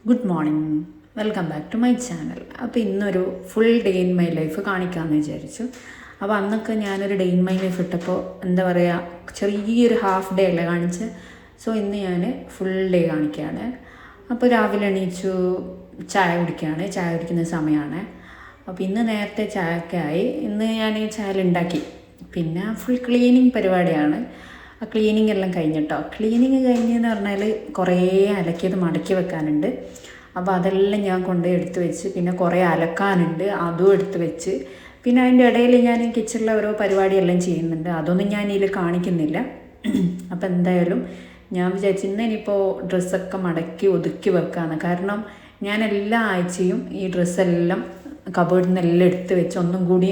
Good morning, welcome back to my channel. അപ്പോൾ ഇന്നൊരു full day in my life കാണിക്കാമെന്ന് വിചാരിച്ചു. അപ്പോൾ അന്നൊക്കെ ഞാനൊരു ഡേ ഇൻ മൈ ലൈഫ് ഇട്ടപ്പോൾ എന്താ പറയുക, ചെറിയൊരു ഹാഫ് ഡേ അല്ലേ കാണിച്ച്. സോ ഇന്ന് ഞാൻ ഫുൾ ഡേ കാണിക്കുകയാണ്. അപ്പോൾ രാവിലെ എണീച്ചു, ചായ കുടിക്കുന്ന സമയമാണ്. അപ്പോൾ ഇന്ന് നേരത്തെ ചായയൊക്കെ ആയി. ഇന്ന് ഞാൻ ചായ ഉണ്ടാക്കി. പിന്നെ ഫുൾ ക്ലീനിങ് പരിപാടിയാണ്. ആ ക്ലീനിങ് എല്ലാം കഴിഞ്ഞിട്ടോ. ക്ലീനിങ് കഴിഞ്ഞെന്ന് പറഞ്ഞാൽ കുറേ അലക്കിയത് മടക്കി വെക്കാനുണ്ട്. അപ്പോൾ അതെല്ലാം ഞാൻ കൊണ്ടുപോയി എടുത്ത് വെച്ച്, പിന്നെ കുറേ അലക്കാനുണ്ട്, അതും എടുത്ത് വെച്ച്. പിന്നെ അതിൻ്റെ ഇടയിൽ ഞാൻ കിച്ചണിലെ ഓരോ പരിപാടിയെല്ലാം ചെയ്യുന്നുണ്ട്. അതൊന്നും ഞാൻ ഇതിൽ കാണിക്കുന്നില്ല. അപ്പോൾ എന്തായാലും ഞാൻ വിചാരിച്ചു ഇനിയിപ്പോൾ ഡ്രസ്സൊക്കെ മടക്കി ഒതുക്കി വെക്കാമെന്ന്. കാരണം ഞാൻ എല്ലാ ആഴ്ചയും ഈ ഡ്രസ്സെല്ലാം കബേർഡിൽ നിന്നെല്ലാം എടുത്ത് വെച്ച് ഒന്നും കൂടി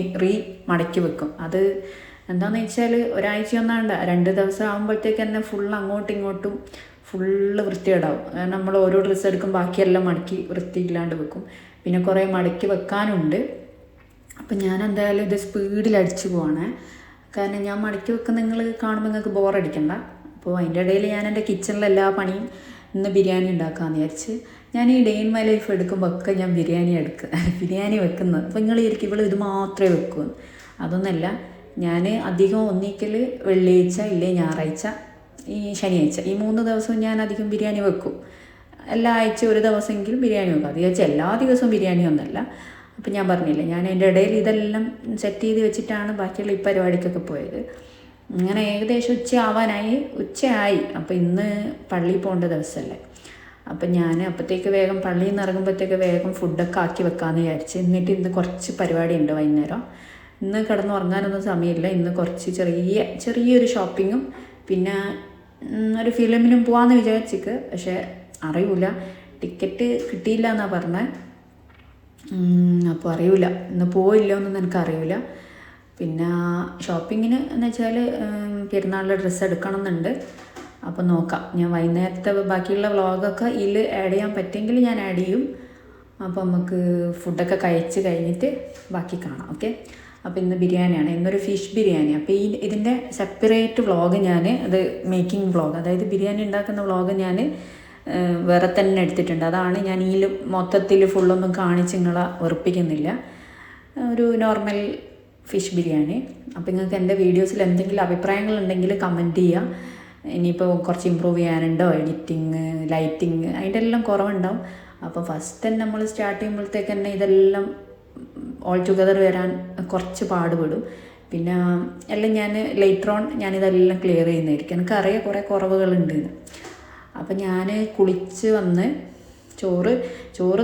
മടക്കി വെക്കും. അത് എന്താണെന്ന് വെച്ചാൽ ഒരാഴ്ച ഒന്നാണ്ട് 2 ദിവസം ആകുമ്പോഴത്തേക്ക് തന്നെ അങ്ങോട്ടും ഇങ്ങോട്ടും ഫുള്ള് വൃത്തികേടാവും. നമ്മൾ ഓരോ ഡ്രസ്സ് എടുക്കും, ബാക്കിയെല്ലാം മടക്കി വൃത്തിയില്ലാണ്ട് വെക്കും. പിന്നെ കുറേ മടക്കി വെക്കാനുണ്ട്. അപ്പം ഞാൻ എന്തായാലും ഇത് സ്പീഡിൽ അടിച്ചു പോവാണ്. കാരണം ഞാൻ മടക്കി വെക്കുന്ന നിങ്ങൾ കാണുമ്പോൾ നിങ്ങൾക്ക് ബോറടിക്കണ്ട. അപ്പോൾ അതിൻ്റെ ഇടയിൽ ഞാൻ എൻ്റെ കിച്ചണിലെ എല്ലാ പണിയും ഇന്ന് ബിരിയാണി ഉണ്ടാക്കാമെന്ന് വിചാരിച്ച്. ഞാൻ ഈ ഡേ ഇൻ മൈ ലൈഫ് എടുക്കുമ്പോൾ ഒക്കെ ഞാൻ ബിരിയാണി വെക്കുന്നത്. അപ്പോൾ നിങ്ങൾ ശരിക്കും ഇവിടെ ഇത് മാത്രമേ വെക്കൂ. അതൊന്നല്ല, ഞാൻ അധികം ഒന്നിക്കൽ വെള്ളിയാഴ്ച ഇല്ലേ ഞായറാഴ്ച, ഈ ശനിയാഴ്ച, ഈ 3 ദിവസവും ഞാൻ അധികം ബിരിയാണി വെക്കും. എല്ലാ ആഴ്ച ഒരു ദിവസമെങ്കിലും ബിരിയാണി വെക്കും. അത് വിചാരിച്ചാൽ എല്ലാ ദിവസവും ബിരിയാണി ഒന്നല്ല. അപ്പം ഞാൻ പറഞ്ഞില്ലേ, ഞാൻ അതിൻ്റെ ഇടയിൽ ഇതെല്ലാം സെറ്റ് ചെയ്ത് വെച്ചിട്ടാണ് ബാക്കിയുള്ള ഈ പരിപാടിക്കൊക്കെ പോയത്. അങ്ങനെ ഏകദേശം ഉച്ചയായി. അപ്പോൾ ഇന്ന് പള്ളിയിൽ പോകേണ്ട ദിവസമല്ലേ. അപ്പം ഞാൻ അപ്പോഴത്തേക്ക് വേഗം പള്ളിയിൽ നിന്ന് ഇറങ്ങുമ്പോഴത്തേക്ക് വേഗം ഫുഡൊക്കെ ആക്കി വെക്കാമെന്ന് വിചാരിച്ച്. എന്നിട്ട് ഇന്ന് കുറച്ച് പരിപാടിയുണ്ട് വൈകുന്നേരം. ഇന്ന് കിടന്നുറങ്ങാനൊന്നും സമയമില്ല. ഇന്ന് കുറച്ച് ചെറിയൊരു ഷോപ്പിങ്ങും പിന്നെ ഒരു ഫിലിമിനും പോകാമെന്ന് വിചാരിച്ചിക്ക്. പക്ഷേ അറിയില്ല, ടിക്കറ്റ് കിട്ടിയില്ല എന്നാണ് പറഞ്ഞത്. അപ്പോൾ അറിയില്ല ഇന്ന് പോയില്ലോ എന്നൊന്നും എനിക്കറിയില്ല. പിന്നെ ഷോപ്പിങ്ങിന് എന്ന് വെച്ചാൽ പെരുന്നാളിൻ്റെ ഡ്രസ്സ് എടുക്കണം എന്നുണ്ട്. അപ്പോൾ നോക്കാം. ഞാൻ വൈകുന്നേരത്തെ ബാക്കിയുള്ള വ്ളോഗൊക്കെ ഇതിൽ ആഡ് ചെയ്യാൻ പറ്റുമെങ്കിൽ ഞാൻ ആഡ് ചെയ്യും. അപ്പോൾ നമുക്ക് ഫുഡൊക്കെ കഴിച്ച് കഴിഞ്ഞിട്ട് ബാക്കി കാണാം. ഓക്കെ. അപ്പോൾ ഇന്ന് ബിരിയാണിയാണ്, ഇന്നൊരു ഫിഷ് ബിരിയാണി. അപ്പോൾ ഇതിൻ്റെ സെപ്പറേറ്റ് വ്ളോഗ് അത് മേക്കിംഗ് വ്ളോഗ്, അതായത് ബിരിയാണി ഉണ്ടാക്കുന്ന വ്ളോഗ് ഞാൻ വേറെ തന്നെ എടുത്തിട്ടുണ്ട്. അതാണ് ഞാൻ മൊത്തത്തിൽ ഫുള്ളൊന്നും കാണിച്ച് നിങ്ങളെ വെറുപ്പിക്കുന്നില്ല. ഒരു നോർമൽ ഫിഷ് ബിരിയാണി. അപ്പോൾ നിങ്ങൾക്ക് എൻ്റെ വീഡിയോസിൽ എന്തെങ്കിലും അഭിപ്രായങ്ങളുണ്ടെങ്കിൽ കമൻറ്റ് ചെയ്യുക. ഇനിയിപ്പോൾ കുറച്ച് ഇമ്പ്രൂവ് ചെയ്യാനുണ്ടോ, എഡിറ്റിങ്, ലൈറ്റിങ്, അതിൻ്റെ എല്ലാം കുറവുണ്ടാവും. അപ്പോൾ ഫസ്റ്റ് തന്നെ നമ്മൾ സ്റ്റാർട്ട് ചെയ്യുമ്പോഴത്തേക്ക് തന്നെ ഇതെല്ലാം ഓൾ ടുഗദർ വരാൻ കുറച്ച് പാടുപെടും. പിന്നെ എല്ലാം ഞാൻ ലേറ്റർ ഓൺ ഞാനിതെല്ലാം ക്ലിയർ ചെയ്യുന്നതായിരിക്കും. എനിക്കറിയാം കുറേ കുറവുകളുണ്ട്. അപ്പം ഞാൻ കുളിച്ച് വന്ന് ചോറ്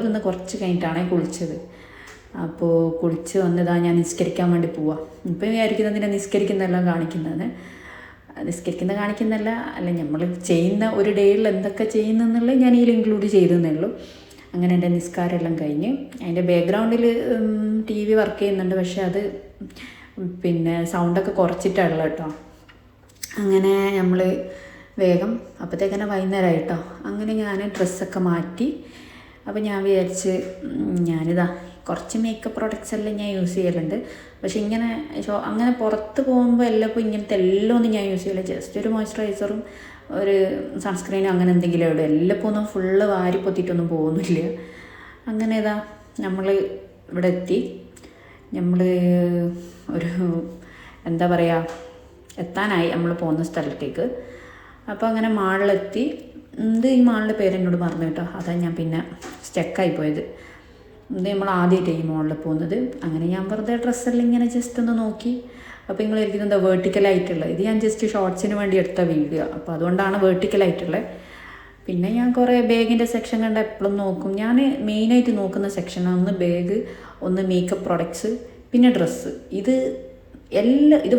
തിന്ന് കുറച്ച് കഴിഞ്ഞിട്ടാണ് കുളിച്ചത്. അപ്പോൾ കുളിച്ച് വന്നതാ ഞാൻ നിസ്കരിക്കാൻ വേണ്ടി പോവാം. ഇപ്പം വിചാരിക്കുന്നതിനെ നിസ്കരിക്കുന്നതെല്ലാം കാണിക്കുന്നതല്ല അല്ല, നമ്മൾ ചെയ്യുന്ന ഒരു ഡേയിൽ എന്തൊക്കെ ചെയ്യുന്നെന്നുള്ളത് ഞാൻ ഇതിൽ ഇൻക്ലൂഡ് ചെയ്തെന്നേ ഉള്ളൂ. അങ്ങനെ എൻ്റെ നിസ്കാരമെല്ലാം കഴിഞ്ഞ് അതിൻ്റെ ബാക്ക്ഗ്രൗണ്ടിൽ TV വർക്ക് ചെയ്യുന്നുണ്ട്. പക്ഷേ അത് പിന്നെ സൗണ്ടൊക്കെ കുറച്ചിട്ടുള്ള കേട്ടോ. അങ്ങനെ നമ്മൾ വേഗം അപ്പോഴത്തേക്കന്നെ വൈകുന്നേരമായിട്ടോ. അങ്ങനെ ഞാൻ ഡ്രസ്സൊക്കെ മാറ്റി. അപ്പോൾ ഞാൻ വിചാരിച്ച് ഞാനിതാ കുറച്ച് മേക്കപ്പ് പ്രോഡക്റ്റ്സ് എല്ലാം ഞാൻ യൂസ് ചെയ്യലുണ്ട്. പക്ഷേ അങ്ങനെ പുറത്ത് പോകുമ്പോൾ എല്ലാം ഇപ്പോൾ ഇങ്ങനത്തെ എല്ലാം ഒന്നും ഞാൻ യൂസ് ചെയ്യില്ല. ജസ്റ്റ് ഒരു മോയ്സ്ചറൈസറും ഒരു സൺസ്ക്രീനും അങ്ങനെ എന്തെങ്കിലും ഇടും. എല്ലാം ഇപ്പോൾ ഒന്നും ഫുള്ള് വാരി പൊത്തിയിട്ടൊന്നും പോകുന്നില്ല. അങ്ങനെ ഇതാ നമ്മൾ ഇവിടെ എത്തി. നമ്മൾ ഒരു എന്താ പറയുക, എത്താനായി നമ്മൾ പോകുന്ന സ്ഥലത്തേക്ക്. അപ്പോൾ അങ്ങനെ മാളിലെത്തി. ഈ മാളിൻ്റെ പേര് എന്നോട് പറഞ്ഞു കേട്ടോ. അതാണ് ഞാൻ പിന്നെ സ്റ്റക്കായി പോയത്. നമ്മൾ ആദ്യമായിട്ട് ഈ മാളിൽ പോകുന്നത്. അങ്ങനെ ഞാൻ വെറുതെ ഡ്രസ്സെല്ലാം ഇങ്ങനെ ജസ്റ്റ് ഒന്ന് നോക്കി. അപ്പോൾ നിങ്ങൾ ഇരിക്കുന്നത് എന്താ വേർട്ടിക്കലായിട്ടുള്ളത്. ഇത് ഞാൻ ജസ്റ്റ് ഷോർട്സിന് വേണ്ടി എടുത്ത വീഡിയോ, അപ്പോൾ അതുകൊണ്ടാണ് വേർട്ടിക്കലായിട്ടുള്ളത്. പിന്നെ ഞാൻ കുറേ ബാഗിൻ്റെ സെക്ഷൻ കണ്ട് എപ്പോഴും നോക്കും. ഞാൻ മെയിനായിട്ട് നോക്കുന്ന സെക്ഷനാണ് ഒന്ന് ബാഗ്, ഒന്ന് മേക്കപ്പ് പ്രോഡക്ട്സ്, പിന്നെ ഡ്രസ്സ്. ഇത്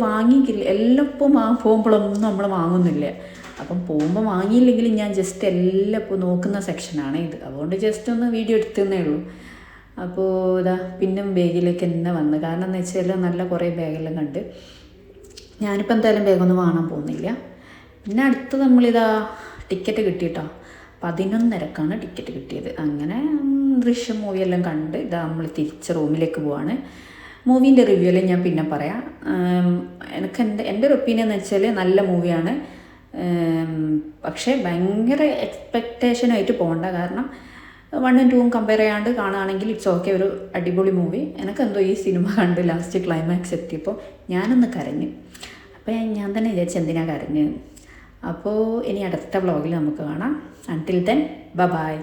വാങ്ങിക്കില്ല. എല്ലാം ഇപ്പോൾ പോകുമ്പോഴൊന്നും നമ്മൾ വാങ്ങുന്നില്ല. അപ്പം പോകുമ്പോൾ വാങ്ങിയില്ലെങ്കിലും ഞാൻ ജസ്റ്റ് എല്ലാം ഇപ്പോൾ നോക്കുന്ന സെക്ഷനാണ് ഇത്. അതുകൊണ്ട് ജസ്റ്റ് ഒന്ന് വീഡിയോ എടുത്തതേ ഉള്ളൂ. അപ്പോൾ ഇതാ പിന്നെ ബാഗിലേക്ക് തന്നെ വന്ന്. കാരണം എന്ന് വെച്ചാൽ നല്ല കുറേ ബാഗെല്ലാം കണ്ട്. ഞാനിപ്പോൾ എന്തായാലും ബാഗൊന്നും വാങ്ങാൻ പോകുന്നില്ല. പിന്നെ അടുത്ത് നമ്മളിതാ ടിക്കറ്റ് കിട്ടിയിട്ടോ. 11:30ക്കാണ് ടിക്കറ്റ് കിട്ടിയത്. അങ്ങനെ ദൃശ്യം മൂവിയെല്ലാം കണ്ട് ഇതാ നമ്മൾ തിരിച്ച് റൂമിലേക്ക് പോവാണ്. മൂവീൻ്റെ റിവ്യൂ എല്ലാം ഞാൻ പിന്നെ പറയാം. എൻ്റെ ഒരു ഒപ്പീനിയൻ എന്ന് വെച്ചാൽ നല്ല മൂവിയാണ്. പക്ഷേ ഭയങ്കര എക്സ്പെക്റ്റേഷനായിട്ട് പോകണ്ട. കാരണം 1ഉം 2ഉം കമ്പയർ ചെയ്യാണ്ട് കാണുകയാണെങ്കിൽ ഇറ്റ്സ് ഓക്കെ, ഒരു അടിപൊളി മൂവി. എനിക്കെന്തോ ഈ സിനിമ കണ്ട് ലാസ്റ്റ് ക്ലൈമാക്സ് എത്തിയപ്പോൾ ഞാനൊന്ന് കരഞ്ഞു. അപ്പോൾ ഞാൻ തന്നെ വിചാരിച്ചു എന്തിനാണ് കരഞ്ഞ്. അപ്പോൾ ഇനി അടുത്ത വ്ളോഗിൽ നമുക്ക് കാണാം. Until then bye.